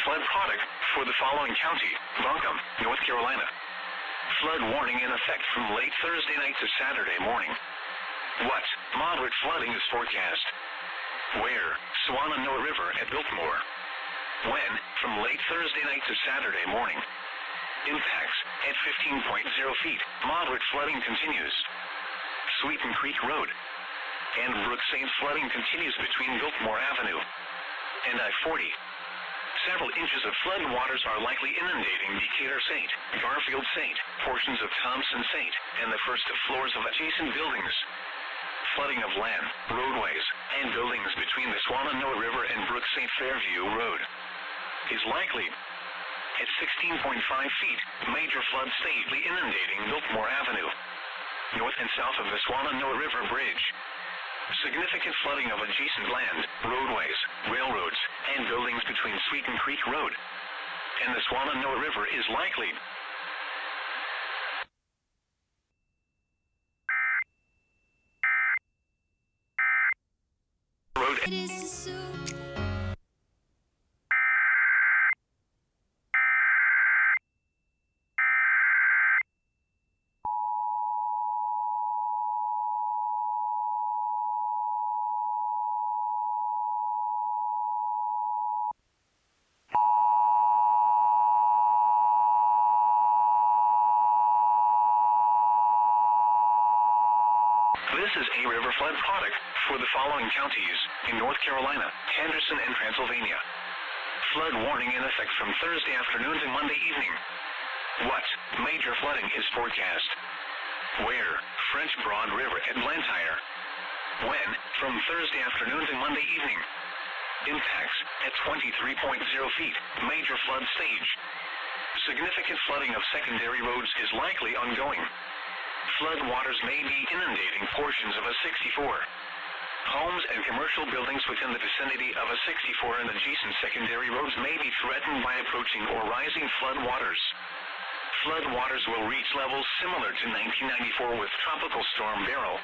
flood product for the following county: Buncombe, North Carolina. Flood warning in effect from late Thursday night to Saturday morning. What? Moderate flooding is forecast. Where? Shenandoah River at Biltmore. When? From late Thursday night to Saturday morning. Impacts at 15.0 feet. Moderate flooding continues. Sweeten Creek Road and Brook St. flooding continues between Biltmore Avenue and I-40. Several inches of flood waters are likely inundating Decatur St., Garfield St., portions of Thompson St., and the first floors of adjacent buildings. Flooding of land, roadways, and buildings between the Shenandoah River and Brook St. Fairview Road is likely. At 16.5 feet, major flood stage inundating Biltmore Avenue, north and south of the Shenandoah River Bridge. Significant flooding of adjacent land, roadways, railroads, and buildings between Sweeten Creek Road and the Shenandoah River is likely. This is a river flood product for the following counties in North Carolina, Henderson, and Pennsylvania. Flood warning in effect from Thursday afternoon to Monday evening. What? Major flooding is forecast. Where? French Broad River at Blantyre. When? From Thursday afternoon to Monday evening. Impacts at 23.0 feet. Major flood stage. Significant flooding of secondary roads is likely ongoing. Flood waters may be inundating portions of a 64. Homes and commercial buildings within the vicinity of a 64 and adjacent secondary roads may be threatened by approaching or rising flood waters. Flood waters will reach levels similar to 1994 with Tropical Storm Beryl.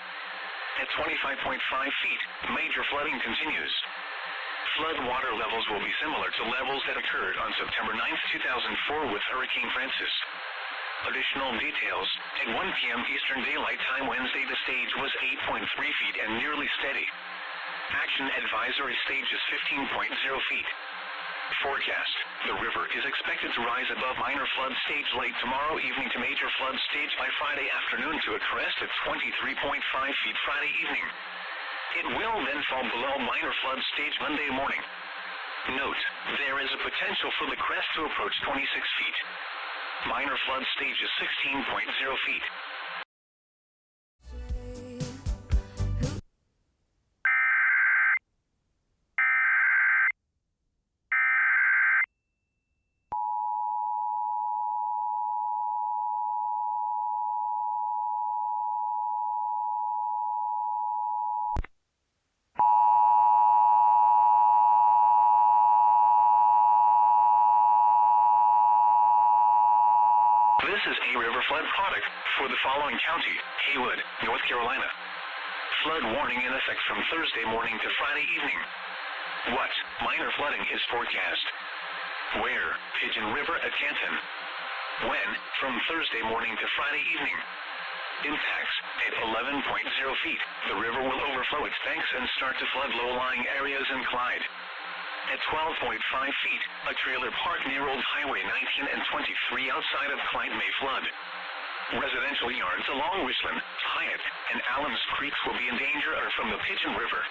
At 25.5 feet, major flooding continues. Flood water levels will be similar to levels that occurred on September 9, 2004 with Hurricane Francis. Additional details: at 1 p.m. Eastern Daylight Time Wednesday, the stage was 8.3 feet and nearly steady. Action advisory stage is 15.0 feet. Forecast: the river is expected to rise above minor flood stage late tomorrow evening to major flood stage by Friday afternoon to a crest at 23.5 feet Friday evening. It will then fall below minor flood stage Monday morning. Note: there is a potential for the crest to approach 26 feet. Minor flood stage is 16.0 feet. This is a river flood product for the following county: Haywood, North Carolina. Flood warning in effect from Thursday morning to Friday evening. What? Minor flooding is forecast. Where? Pigeon River at Canton. When? From Thursday morning to Friday evening. Impacts: at 11.0 feet, the river will overflow its banks and start to flood low-lying areas in Clyde. At 12.5 feet, a trailer park near Old Highway 19 and 23 outside of Clyde may flood. Residential yards along Richland, Hyatt, and Allens Creeks will be in danger from the Pigeon River.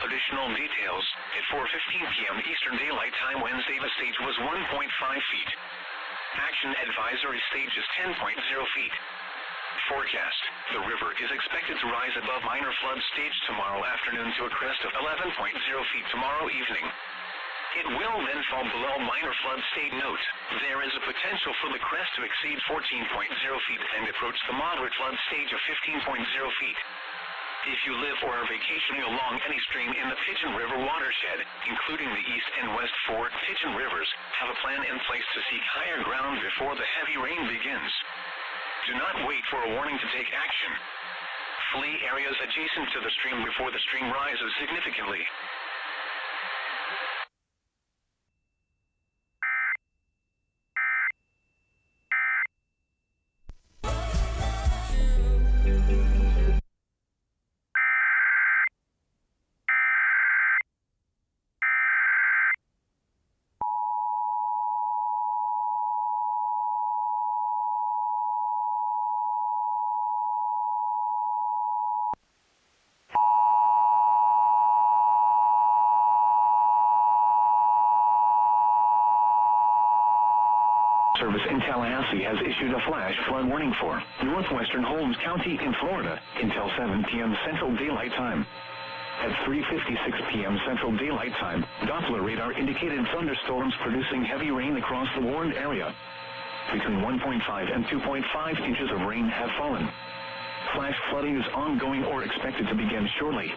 Additional details: at 4:15 p.m. Eastern Daylight Time Wednesday, the stage was 1.5 feet. Action advisory stage is 10.0 feet. Forecast: the river is expected to rise above minor flood stage tomorrow afternoon to a crest of 11.0 feet tomorrow evening. It will then fall below minor flood stage. Note: there is a potential for the crest to exceed 14.0 feet and approach the moderate flood stage of 15.0 feet. If you live or are vacationing along any stream in the Pigeon River watershed, including the East and West Fork Pigeon Rivers, have a plan in place to seek higher ground before the heavy rain begins. Do not wait for a warning to take action. Flee areas adjacent to the stream before the stream rises significantly. in Tallahassee has issued a flash flood warning for northwestern Holmes County in Florida until 7 p.m. Central Daylight Time. At 3:56 p.m. Central Daylight Time, Doppler radar indicated thunderstorms producing heavy rain across the warned area. Between 1.5 and 2.5 inches of rain have fallen. Flash flooding is ongoing or expected to begin shortly.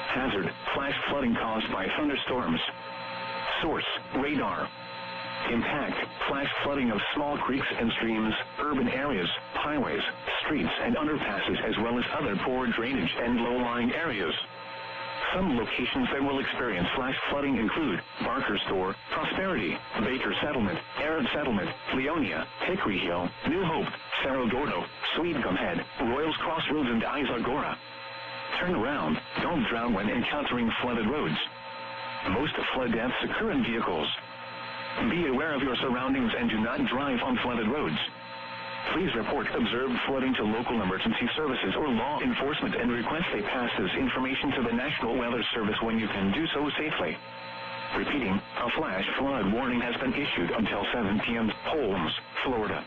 Hazard: flash flooding caused by thunderstorms. Source: radar. Impact: flash flooding of small creeks and streams, urban areas, highways, streets and underpasses, as well as other poor drainage and low-lying areas. Some locations that will experience flash flooding include Barker Store, Prosperity, Baker Settlement, Arab Settlement, Leonia, Hickory Hill, New Hope, Cerro Gordo, Sweetgum Head, Royals Crossroads and Isagora. Turn around. Don't drown when encountering flooded roads. Most flood deaths occur in vehicles. Be aware of your surroundings and do not drive on flooded roads. Please report observed flooding to local emergency services or law enforcement and request they pass this information to the National Weather Service when you can do so safely. Repeating, a flash flood warning has been issued until 7 p.m. Holmes, Florida.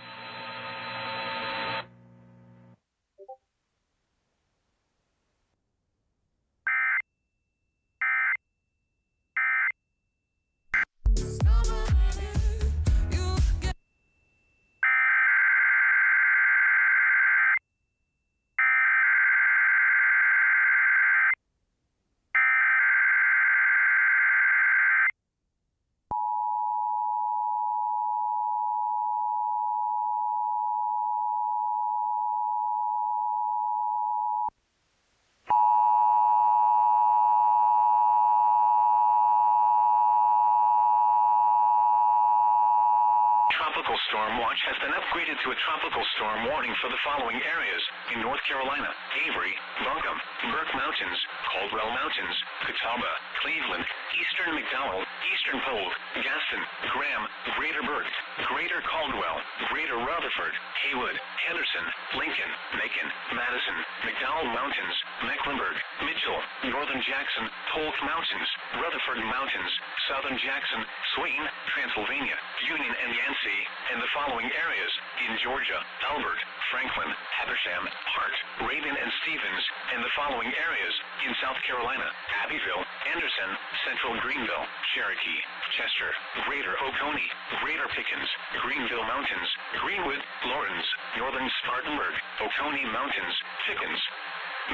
Tropical storm watch has been upgraded to a tropical storm warning for the following areas in North Carolina: Avery, Buncombe, Burke Mountains, Caldwell Mountains, Catawba, Cleveland, Eastern McDowell, Eastern Polk, Gaston, Graham, Greater Burke, Greater Caldwell, Greater Rutherford, Haywood, Henderson, Lincoln, Macon, Madison, McDowell Mountains, Mecklenburg, Mitchell, Northern Jackson, Polk Mountains, Rutherford Mountains, Southern Jackson, Swain, Transylvania, Union and Yancey, and the following areas in Georgia: Albert, Franklin, Habersham, Hart, Rabin and Stevens, and the following areas in South Carolina: Abbeville, Anderson, Central Greenville, Cherokee, Chester, Greater Oconee, Greater Pickens, Greenville Mountains, Greenwood, Lawrence, Northern Spartanburg, Oconee Mountains, Pickens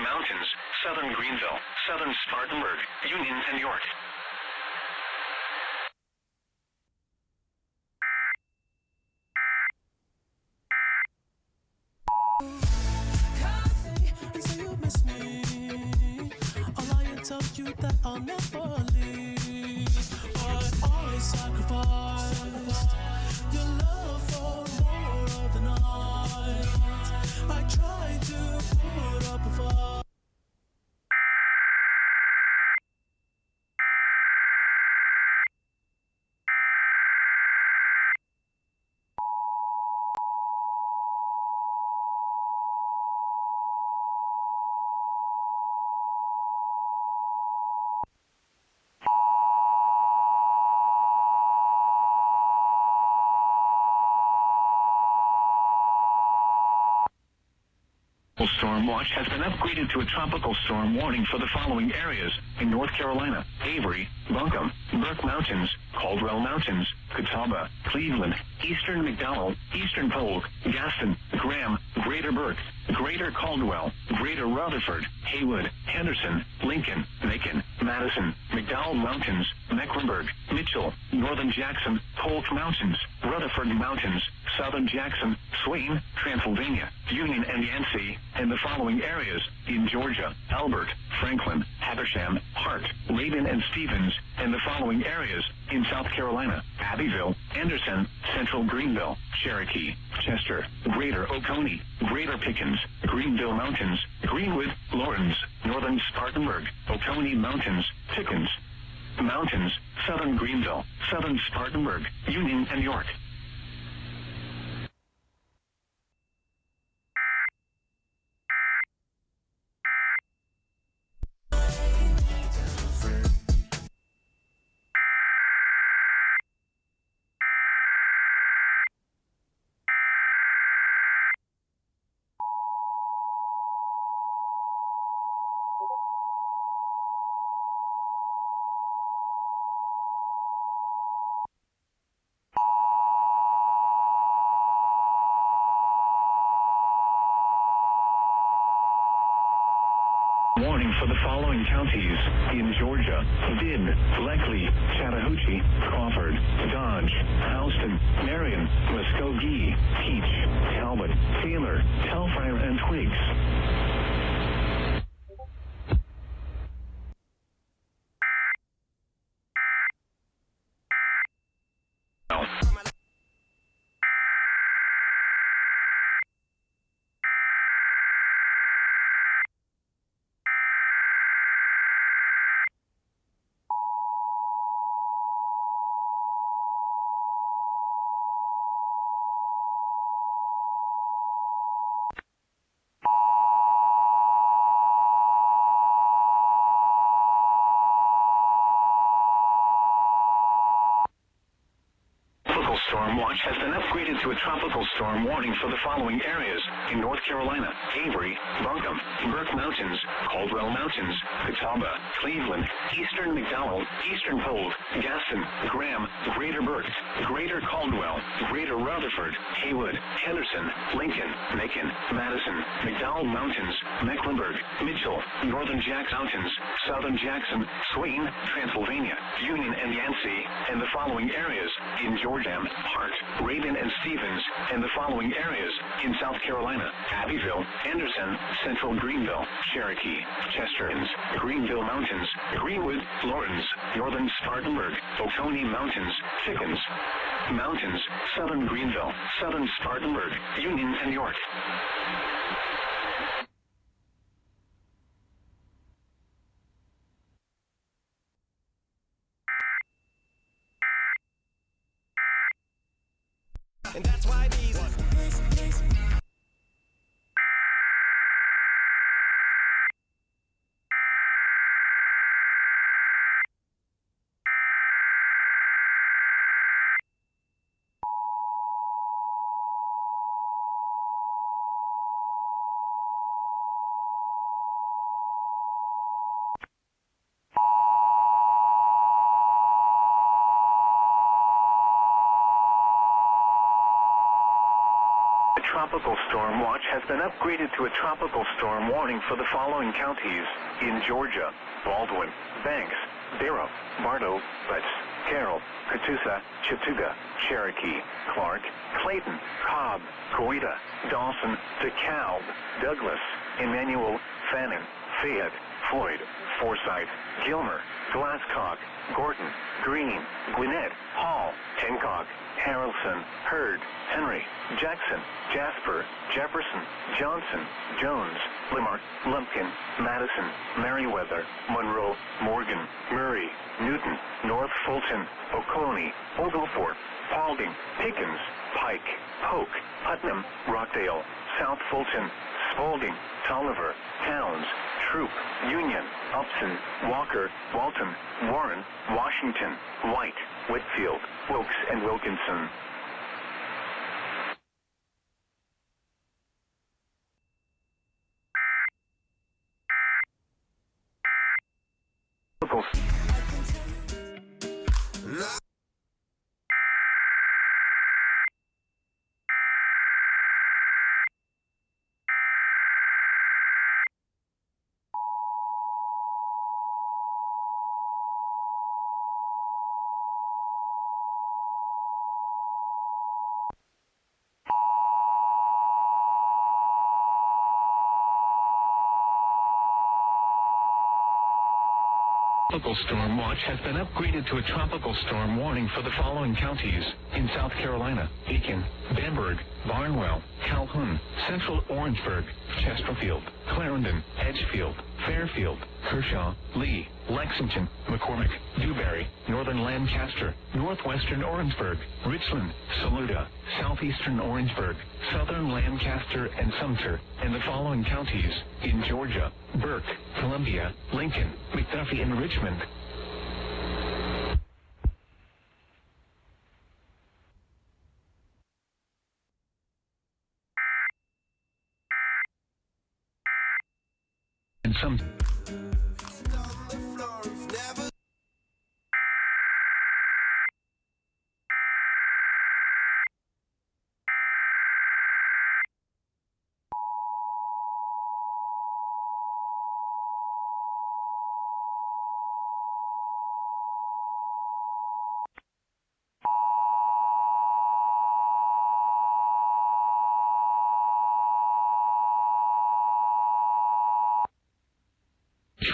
Mountains, Southern Greenville, Southern Spartanburg, Union and York. Told you that I'll never leave. I always sacrificed your love for more of the night. I tried to put up a fight. Storm watch has been upgraded to a tropical storm warning for the following areas in North Carolina: Avery, Buncombe, Burke Mountains, Caldwell Mountains, Catawba, Cleveland, Eastern McDowell, Eastern Polk, Gaston, Graham, Greater Burke, Greater Caldwell, Greater Rutherford, Haywood, Henderson, Lincoln, Macon, Madison, McDowell Mountains, Mecklenburg, Mitchell, Northern Jackson, Polk Mountains, Rutherford Mountains, Southern Jackson, Swain, Transylvania, Union and Yancey, and the following areas in Georgia: Albert, Franklin, Habersham, Hart, Rabin and Stevens, and the following areas in South Carolina: Abbeville, Anderson, Central Greenville, Cherokee, Chester, Greater Oconee, Greater Pickens, Greenville Mountains, Greenwood, Lawrence, Northern Spartanburg, Oconee Mountains, Pickens Mountains, Southern Greenville, Southern Spartanburg, Union and York. Warning for the following counties in Georgia: Bibb, Leckley, Chattahoochee, Crawford, Dodge, Houston, Marion, Muskogee, Peach, Talbot, Taylor, Telfair, and Twiggs. Storm watch has been upgraded to a tropical storm warning for the following areas in North Carolina: Avery, Buncombe, Burke Mountains, Caldwell Mountains, Catawba, Cleveland, Eastern McDowell, Eastern Polk, Gaston, Graham, Greater Burke, Greater Caldwell, Greater Rutherford, Haywood, Henderson, Lincoln, Macon, Madison, McDowell Mountains, Mecklenburg, Mitchell, Northern Jackson Mountains, Southern Jackson, Swain, Transylvania, Union and Yancey, and the following areas in Georgia: Hart, Rabin and Stevens, and the following areas in South Carolina: Abbeville, Anderson, Central Greenville, Cherokee, Chesterton's, Greenville Mountains, Greenwood, Lawrence, Northern Spartanburg, Oconee Mountains, Chickens Mountains, Southern Greenville, Southern Spartanburg, Union, and York. And that's why these Tropical storm watch has been upgraded to a tropical storm warning for the following counties in Georgia: Baldwin, Banks, Barrow, Bartow, Butts, Carroll, Catoosa, Chattooga, Cherokee, Clark, Clayton, Cobb, Coweta, Dawson, DeKalb, Douglas, Emmanuel, Fannin, Fayette, Floyd, Forsyth, Gilmer, Glasscock, Gordon, Green, Gwinnett, Hall, Hancock, Harrelson, Hurd, Henry, Jackson, Jasper, Jefferson, Johnson, Jones, Limerick, Lumpkin, Madison, Meriwether, Monroe, Morgan, Murray, Newton, North Fulton, Oconee, Oglethorpe, Paulding, Pickens, Pike, Polk, Putnam, Rockdale, South Fulton, Spalding, Tolliver, Towns, Troop, Union, Upson, Walker, Walton, Warren, Washington, White, Whitfield, Wilkes, and Wilkinson. Tropical storm watch has been upgraded to a tropical storm warning for the following counties in South Carolina: Aiken, Bamberg, Barnwell, Calhoun, Central Orangeburg, Chesterfield, Clarendon, Edgefield, Fairfield, Kershaw, Lee, Lexington, McCormick, Dewberry, Northern Lancaster, Northwestern Orangeburg, Richland, Saluda, Southeastern Orangeburg, Southern Lancaster, and Sumter, and the following counties in Georgia: Burke, Columbia, Lincoln, McDuffie, and Richmond. And some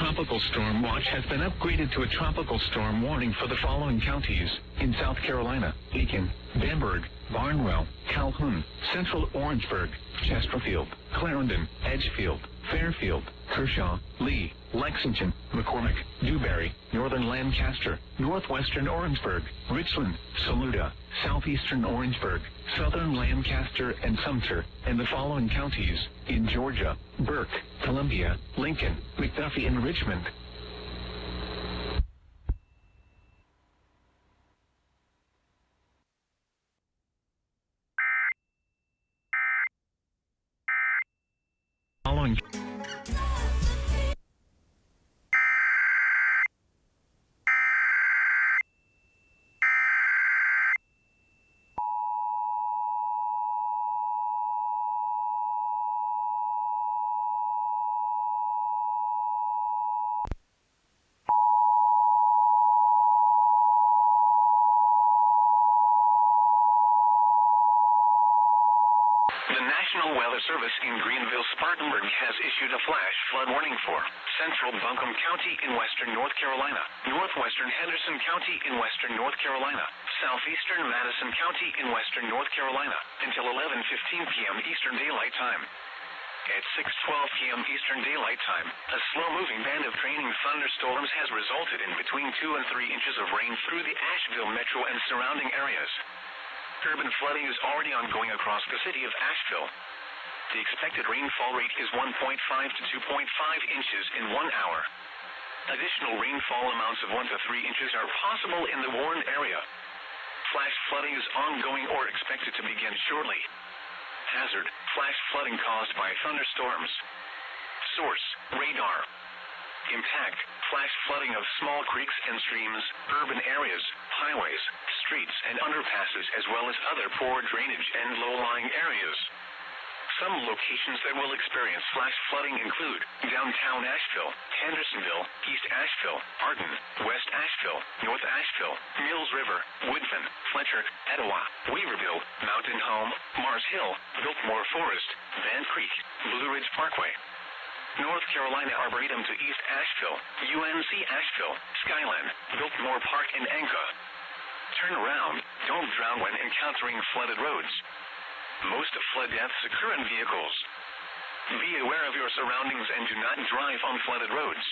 tropical storm watch has been upgraded to a tropical storm warning for the following counties in South Carolina: Aiken, Bamberg, Barnwell, Calhoun, Central Orangeburg, Chesterfield, Clarendon, Edgefield, Fairfield, Kershaw, Lee, Lexington, McCormick, Dewberry, Northern Lancaster, Northwestern Orangeburg, Richland, Saluda, Southeastern Orangeburg, Southern Lancaster, and Sumter, and the following counties in Georgia: Burke, Columbia, Lincoln, McDuffie, and Richmond. Following National Weather Service in Greenville-Spartanburg has issued a flash flood warning for central Buncombe County in western North Carolina, northwestern Henderson County in western North Carolina, southeastern Madison County in western North Carolina until 11:15 p.m. Eastern Daylight Time. At 6:12 p.m. Eastern Daylight Time, a slow-moving band of training thunderstorms has resulted in between 2 and 3 inches of rain through the Asheville metro and surrounding areas. Urban flooding is already ongoing across the city of Asheville. The expected rainfall rate is 1.5 to 2.5 inches in 1 hour. Additional rainfall amounts of 1 to 3 inches are possible in the Warren area. Flash flooding is ongoing or expected to begin shortly. Hazard: flash flooding caused by thunderstorms. Source: radar. Impact: flash flooding of small creeks and streams, urban areas, highways, streets, and underpasses, as well as other poor drainage and low-lying areas. Some locations that will experience flash flooding include downtown Asheville, Hendersonville, East Asheville, Arden, West Asheville, North Asheville, Mills River, Woodfin, Fletcher, Etowah, Weaverville, Mountain Home, Mars Hill, Biltmore Forest, Van Creek, Blue Ridge Parkway. North Carolina Arboretum to East Asheville, UNC Asheville, Skyland, Biltmore Park, and Anka. Turn around. Don't drown when encountering flooded roads. Most flood deaths occur in vehicles. Be aware of your surroundings and do not drive on flooded roads.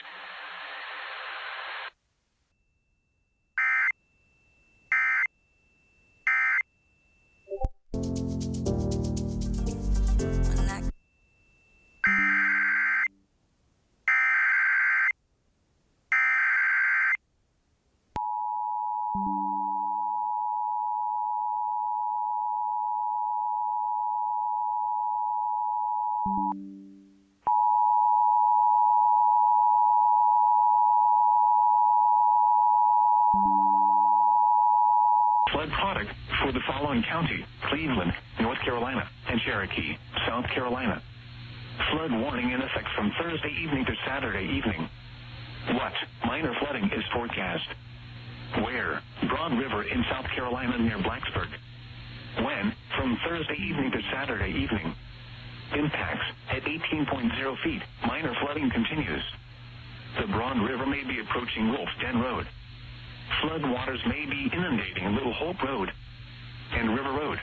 Flood product for the following county: Cleveland, North Carolina, and Cherokee, South Carolina. Flood warning in effect from Thursday evening to Saturday evening. What? Minor flooding is forecast. Where? Broad River in South Carolina near Blacksburg. When? From Thursday evening to Saturday evening. Impacts: at 18.0 feet, minor flooding continues. The Broad River may be approaching Wolf's Den Road. Flood waters may be inundating Little Hope Road and River Road.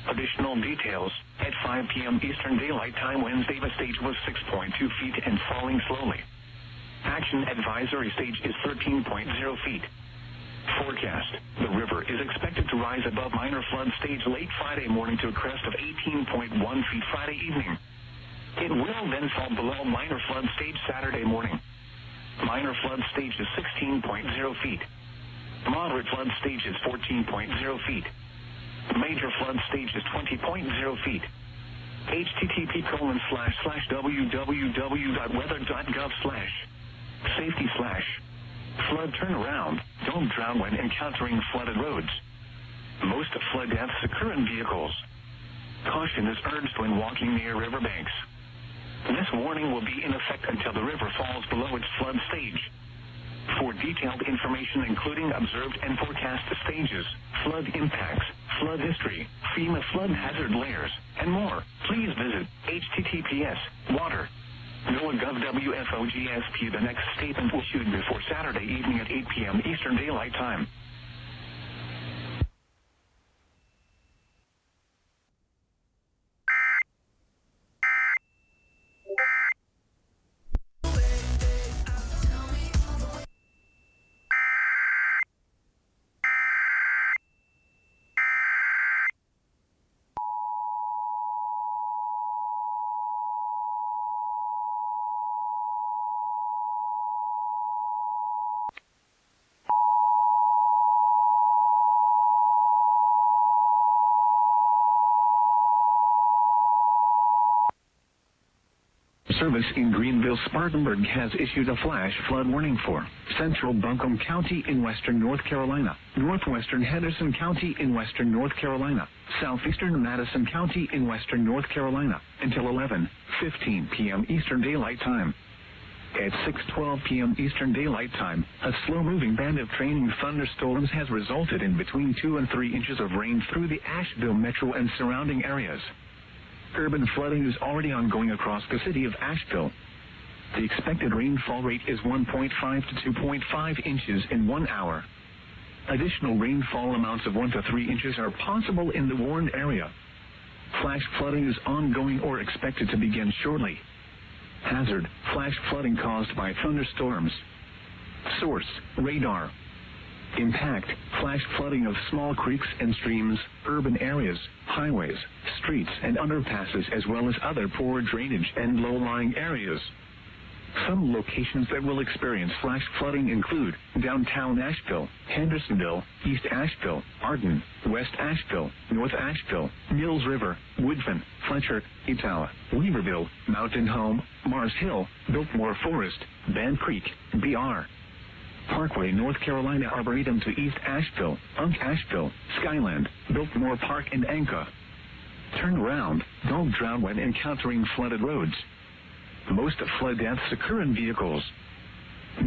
Additional details: at 5 p.m. Eastern Daylight Time Wednesday, the stage was 6.2 feet and falling slowly. Action advisory stage is 13.0 feet. Forecast: the river is expected to rise above minor flood stage late Friday morning to a crest of 18.1 feet Friday evening. It will then fall below minor flood stage Saturday morning. Minor flood stage is 16.0 feet. Moderate flood stage is 14.0 feet. Major flood stage is 20.0 feet. http://www.weather.gov/safety/flood turnaround. Don't drown when encountering flooded roads. Most flood deaths occur in vehicles. Caution is urged when walking near riverbanks. This warning will be in effect until the river falls below its flood stage. For detailed information including observed and forecast stages, flood impacts, flood history, FEMA flood hazard layers, and more, please visit https://water.gov/. NOAA.gov WFOGSP. The next statement will issued before Saturday evening at 8 p.m. Eastern Daylight Time. Service in Greenville-Spartanburg has issued a flash flood warning for central Buncombe County in western North Carolina, northwestern Henderson County in western North Carolina, southeastern Madison County in western North Carolina until 11:15 p.m. Eastern Daylight Time. At 6:12 p.m. Eastern Daylight Time, a slow-moving band of trailing thunderstorms has resulted in between 2 and 3 inches of rain through the Asheville metro and surrounding areas. Urban flooding is already ongoing across the city of Asheville. The expected rainfall rate is 1.5 to 2.5 inches in 1 hour. Additional rainfall amounts of 1 to 3 inches are possible in the warned area. Flash flooding is ongoing or expected to begin shortly. Hazard: flash flooding caused by thunderstorms. Source: radar. Impact: flash flooding of small creeks and streams, urban areas, highways, streets and underpasses, as well as other poor drainage and low-lying areas. Some locations that will experience flash flooding include downtown Asheville, Hendersonville, East Asheville, Arden, West Asheville, North Asheville, Mills River, Woodfin, Fletcher, Etowah, Weaverville, Mountain Home, Mars Hill, Biltmore Forest, Band Creek, BR. Parkway, North Carolina, Arboretum to East Asheville, Unk Asheville, Skyland, Biltmore Park, and Anka. Turn around, don't drown when encountering flooded roads. Most flood deaths occur in vehicles.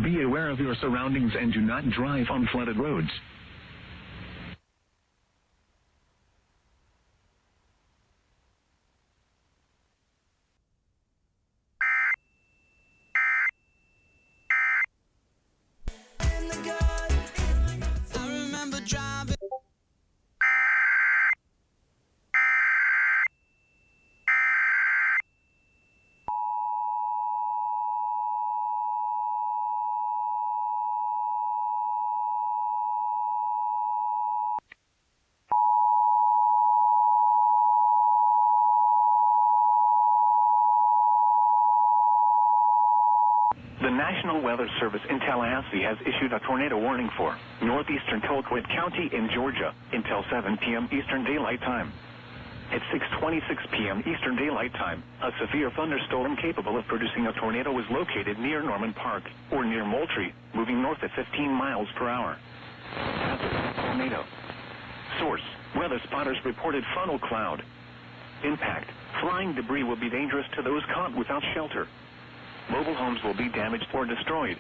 Be aware of your surroundings and do not drive on flooded roads. The National Weather Service in Tallahassee has issued a tornado warning for northeastern Colquitt County in Georgia until 7 p.m. Eastern Daylight Time. At 6:26 p.m. Eastern Daylight Time, a severe thunderstorm capable of producing a tornado was located near Norman Park or near Moultrie, moving north at 15 miles per hour. Hazard: tornado. Source: weather spotters reported funnel cloud. Impact: flying debris will be dangerous to those caught without shelter. Mobile homes will be damaged or destroyed.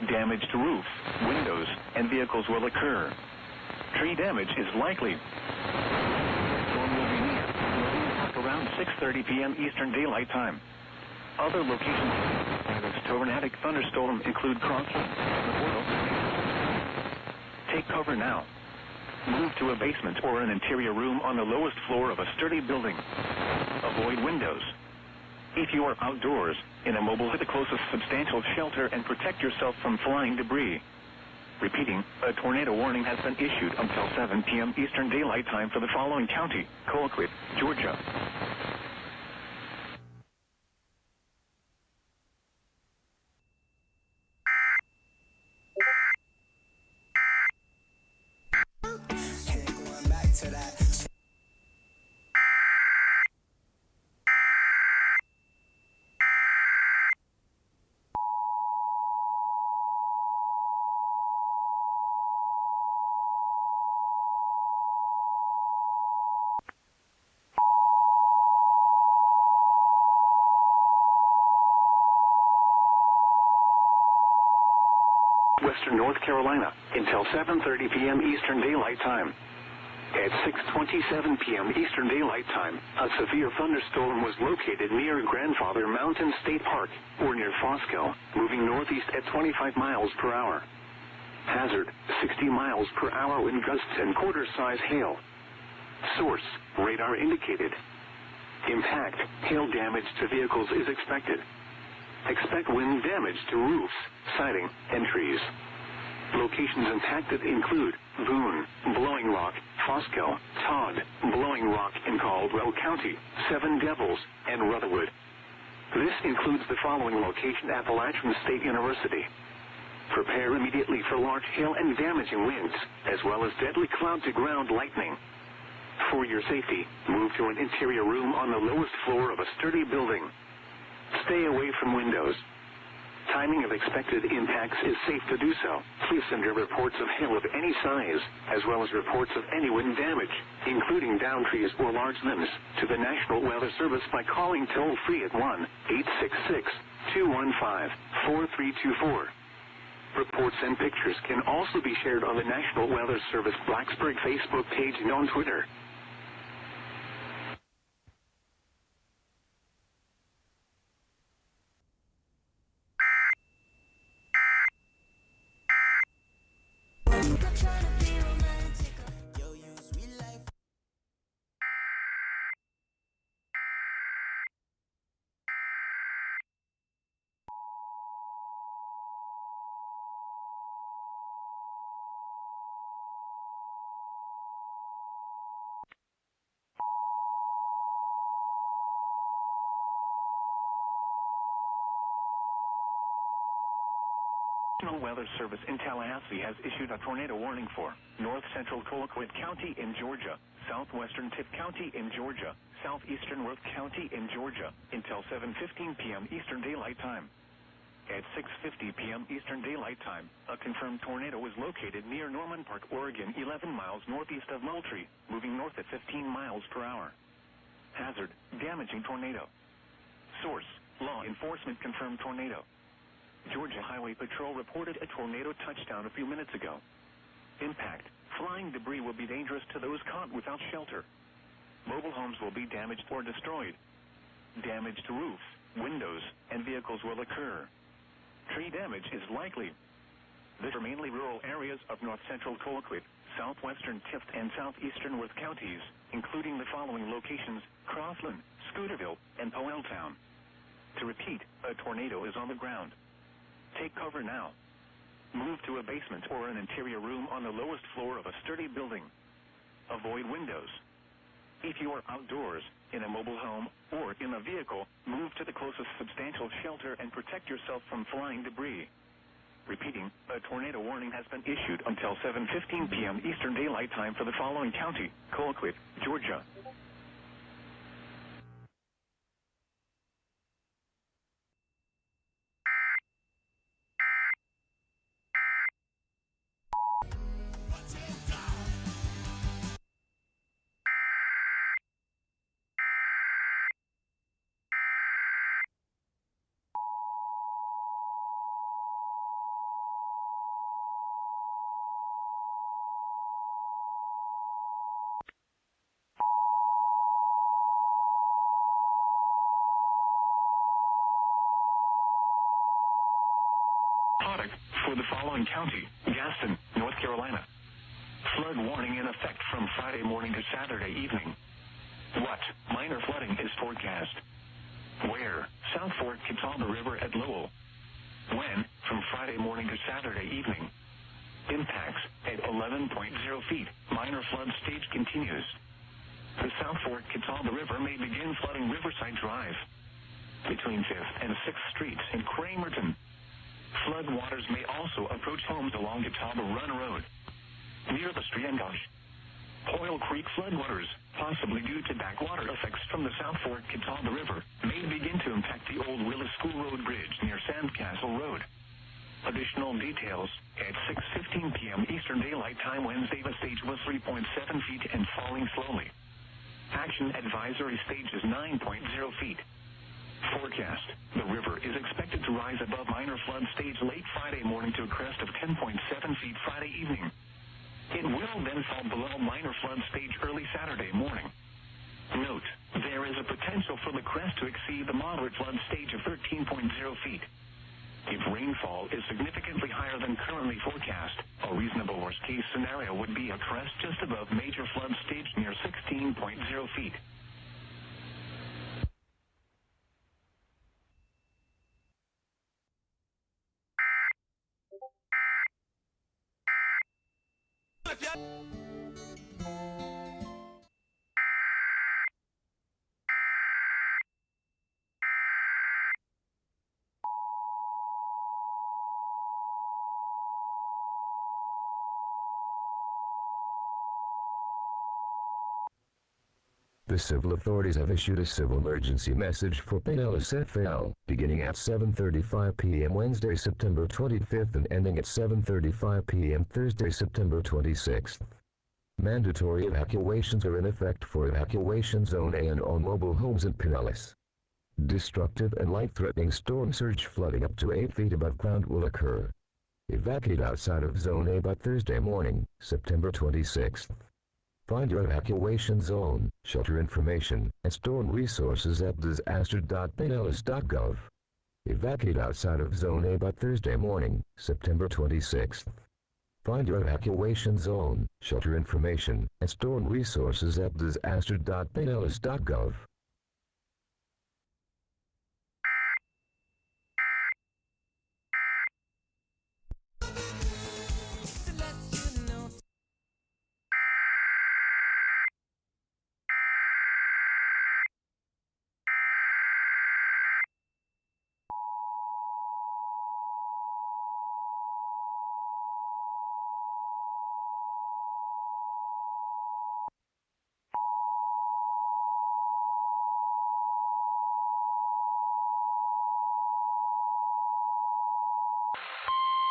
Damage to roofs, windows, and vehicles will occur. Tree damage is likely. Storm will be near around 6:30 p.m. Eastern Daylight Time. Other locations of this tornadic thunderstorm include Crossland, Take cover now. Move to a basement or an interior room on the lowest floor of a sturdy building. Avoid windows. If you are outdoors, in a mobile, to the closest substantial shelter and protect yourself from flying debris. Repeating, a tornado warning has been issued until 7 p.m. Eastern Daylight Time for the following county: Colquitt, Georgia. Western North Carolina until 7:30 p.m. Eastern Daylight Time. At 6:27 p.m. Eastern Daylight Time, a severe thunderstorm was located near Grandfather Mountain State Park, or near Fosco, moving northeast at 25 miles per hour. Hazard, 60 miles per hour wind gusts and quarter-size hail. Source, radar indicated. Impact, hail damage to vehicles is expected. Expect wind damage to roofs, siding, and trees. Locations impacted include Boone, Blowing Rock, Fosco, Todd, Blowing Rock in Caldwell County, Seven Devils, and Rutherwood. This includes the following location: Appalachian State University. Prepare immediately for large hail and damaging winds, as well as deadly cloud-to-ground lightning. For your safety, move to an interior room on the lowest floor of a sturdy building. Stay away from windows. Timing of expected impacts is safe to do so. Please send your reports of hail of any size, as well as reports of any wind damage, including downed trees or large limbs, to the National Weather Service by calling toll-free at 1-866-215-4324. Reports and pictures can also be shared on the National Weather Service Blacksburg Facebook page and on Twitter. National Weather Service in Tallahassee has issued a tornado warning for north central Colquitt County in Georgia, southwestern Tipp County in Georgia, southeastern Worth County in Georgia, until 7:15 p.m. Eastern Daylight Time. At 6:50 p.m. Eastern Daylight Time, a confirmed tornado was located near Norman Park, Oregon, 11 miles northeast of Moultrie, moving north at 15 miles per hour. Hazard, damaging tornado. Source, law enforcement confirmed tornado. Georgia Highway Patrol reported a tornado touchdown a few minutes ago. Impact, flying debris will be dangerous to those caught without shelter. Mobile homes will be damaged or destroyed. Damage to roofs, windows, and vehicles will occur. Tree damage is likely. These are mainly rural areas of north central Colquitt, southwestern Tift, and southeastern Worth counties, including the following locations: Crossland, Scooterville, and Powelltown. To repeat, a tornado is on the ground. Take cover now. Move to a basement or an interior room on the lowest floor of a sturdy building. Avoid windows. If you are outdoors, in a mobile home, or in a vehicle, move to the closest substantial shelter and protect yourself from flying debris. Repeating, a tornado warning has been issued until 7:15 p.m. Eastern Daylight Time for the following county: Colquitt, Georgia. For the following county: Gaston, North Carolina. Flood warning in effect from Friday morning to Saturday evening. What? Minor flooding is forecast. Where? South Fort Catawba River at Lowell. When? From Friday morning to Saturday evening. Impacts at 11.0 feet. Minor flood stage continues. The South Fort Catawba River may begin flooding Riverside Drive between 5th and 6th Streets in Cramerton. Flood waters may also approach homes along Catawba Run Road, near the Striengosh. Hoyle Creek floodwaters, possibly due to backwater effects from the South Fork Catawba River, may begin to impact the Old Willis School Road Bridge near Sandcastle Road. Additional details: at 6:15 p.m. Eastern Daylight Time Wednesday, the stage was 3.7 feet and falling slowly. Action advisory stage is 9.0 feet. Forecast: the river is expected to rise above minor flood stage late Friday morning to a crest of 10.7 feet Friday evening. It will then fall below minor flood stage early Saturday morning. Note, there is a potential for the crest to exceed the moderate flood stage of 13.0 feet. If rainfall is significantly higher than currently forecast, a reasonable worst-case scenario would be a crest just above major flood stage near 16.0 feet. The civil authorities have issued a civil emergency message for Pinellas FL, beginning at 7:35 p.m. Wednesday, September 25th and ending at 7:35 p.m. Thursday, September 26th. Mandatory evacuations are in effect for Evacuation Zone A and all mobile homes in Pinellas. Destructive and life-threatening storm surge flooding up to 8 feet above ground will occur. Evacuate outside of Zone A by Thursday morning, September 26th. Find your evacuation zone, shelter information, and storm resources at disaster.pinellas.gov. Evacuate outside of Zone A by Thursday morning, September 26th. Find your evacuation zone, shelter information, and storm resources at disaster.pinellas.gov.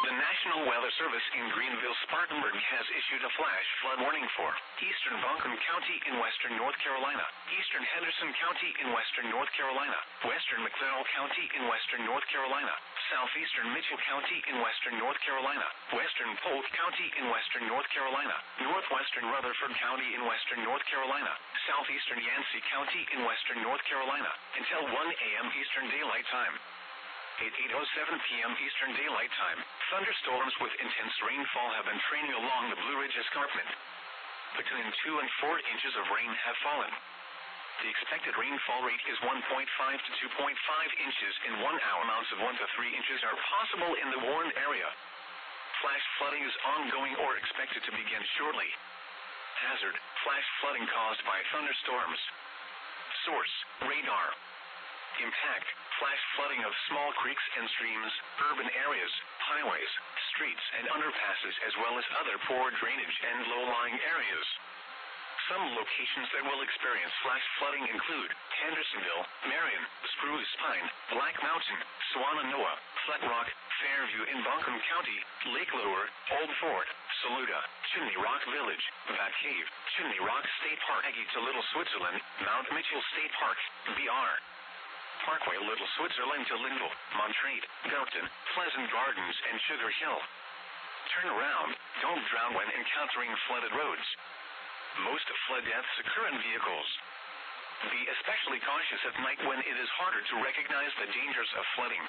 The National Weather Service in Greenville-Spartanburg has issued a flash flood warning for eastern Buncombe County in western North Carolina, eastern Henderson County in western North Carolina, western McDowell County in western North Carolina, southeastern Mitchell County in western North Carolina, western Polk County in western North Carolina, northwestern Rutherford County in western North Carolina, southeastern Yancey County in western North Carolina, until 1 a.m. Eastern Daylight Time. At 8:07 p.m. Eastern Daylight Time, thunderstorms with intense rainfall have been trailing along the Blue Ridge Escarpment. Between 2 and 4 inches of rain have fallen. The expected rainfall rate is 1.5 to 2.5 inches in 1 hour. Amounts of 1 to 3 inches are possible in the warned area. Flash flooding is ongoing or expected to begin shortly. Hazard: flash flooding caused by thunderstorms. Source: radar. Impact: flash flooding of small creeks and streams, urban areas, highways, streets and underpasses, as well as other poor drainage and low-lying areas. Some locations that will experience flash flooding include Hendersonville, Marion, Spruce Pine, Black Mountain, Swannanoa, Flat Rock, Fairview in Buncombe County, Lake Lower, Old Fort, Saluda, Chimney Rock Village, Bat Cave, Chimney Rock State Park, Aggie to Little Switzerland, Mount Mitchell State Park, BR Parkway, Little Switzerland to Linville, Montreat, Belton, Pleasant Gardens, and Sugar Hill. Turn around. Don't drown when encountering flooded roads. Most flood deaths occur in vehicles. Be especially cautious at night when it is harder to recognize the dangers of flooding.